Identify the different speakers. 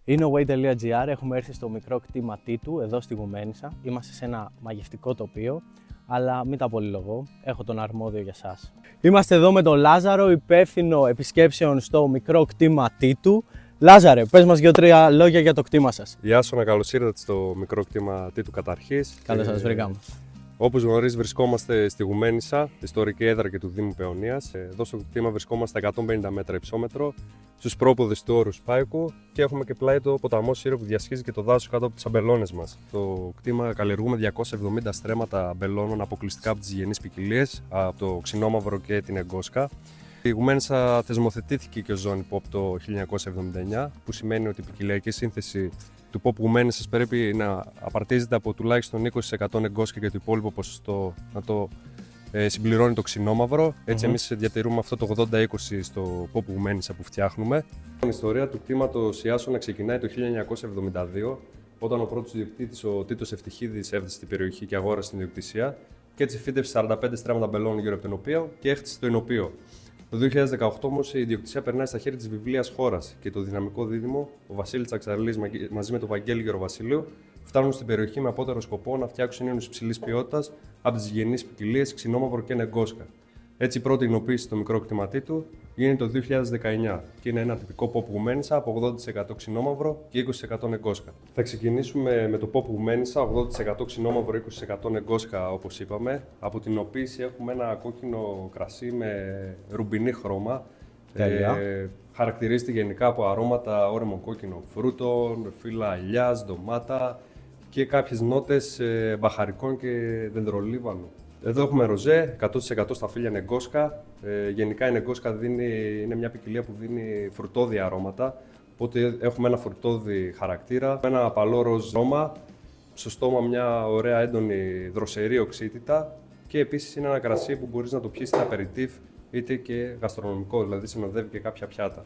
Speaker 1: Είναι ο Way.gr, έχουμε έρθει στο μικρό κτήμα Τίτου, εδώ στη Γουμένισσα. Είμαστε σε ένα μαγευτικό τοπίο, αλλά μην τα πολυλογώ, έχω τον αρμόδιο για σας. Είμαστε εδώ με τον Λάζαρο, υπεύθυνο επισκέψεων στο μικρό κτήμα Τίτου. Λάζαρε, πες μας 2-3 λόγια για το κτήμα σας.
Speaker 2: Γεια σου, καλώς ήρθατε στο μικρό κτήμα Τίτου καταρχής.
Speaker 1: Καλώς σας βρήκαμε.
Speaker 2: Όπως γνωρίζεις, βρισκόμαστε στη Γουμένισσα, ιστορική έδρα και του Δήμου Παιωνίας. Εδώ στο κτήμα βρισκόμαστε 150 μέτρα υψόμετρο, στους πρόποδες του όρους Πάικου και έχουμε και πλάι το ποταμό Σύρο που διασχίζει και το δάσος κάτω από τις αμπελώνες μας. Στο κτήμα καλλιεργούμε 270 στρέμματα αμπελώνων αποκλειστικά από τις γενείς ποικιλίες, από το ξινόμαυρο και την εγκόσκα. Η Γουμένισσα θεσμοθετήθηκε και ως ζώνη POP το 1979, που σημαίνει ότι η ποικιλιακή σύνθεση του POP Γουμένισσας πρέπει να απαρτίζεται από τουλάχιστον 20% εγκόσκα και το υπόλοιπο ποσοστό να το συμπληρώνει το ξινόμαυρο. Έτσι, εμείς διατηρούμε αυτό το 80-20 στο POP Γουμένισσα που φτιάχνουμε. Η ιστορία του κτήματος Ιάσονα ξεκινάει το 1972, όταν ο πρώτος ιδιοκτήτης, ο Τίτος Ευτυχίδης, έφτασε στην περιοχή και αγόρασε την ιδιοκτησία. Και έτσι φύτευσε 45 στρέμματα αμπελώνων γύρω από το ενοπείο και έχτισε το ενοπείο. Το 2018 όμως η ιδιοκτησία περνάει στα χέρια της βιβλίας χώρας και το δυναμικό δίδυμο, ο Βασίλης Τσαξαρλής μαζί με τον Βαγγέλη Γεροβασιλείου, φτάνουν στην περιοχή με απότερο σκοπό να φτιάξουν ίνους υψηλής ποιότητας από τις γενείς ποικιλίες ξινόμαυρο και εγκόσκα. Έτσι, η πρώτη υλοποίηση στο μικρό κτήμα Τίτου γίνεται το 2019 και είναι ένα τυπικό POP Γουμένισσα από 80% ξινόμαυρο και 20% εγκόσκα. Θα ξεκινήσουμε με το POP Γουμένισσα, 80% ξινόμαυρο, 20% εγκόσκα όπως είπαμε. Από την υλοποίηση έχουμε ένα κόκκινο κρασί με ρουμπινί χρώμα. Χαρακτηρίζεται γενικά από αρώματα όρεμων κόκκινων φρούτων, φύλλα ελιάς, ντομάτα και κάποιες νότες μπαχαρικών και δεντρολίβανου. Εδώ έχουμε ροζέ, 100% στα φύλλα εγκόσκα. Γενικά η εγκόσκα είναι μια ποικιλία που δίνει φρουτώδη αρώματα. Οπότε έχουμε ένα φρουτώδη χαρακτήρα, ένα απαλό ροζ αρώμα, στο στόμα μια ωραία έντονη δροσερή οξύτητα και επίσης είναι ένα κρασί που μπορείς να το πιεις είτε απεριτίφ είτε και γαστρονομικό, δηλαδή συνοδεύει και κάποια πιάτα.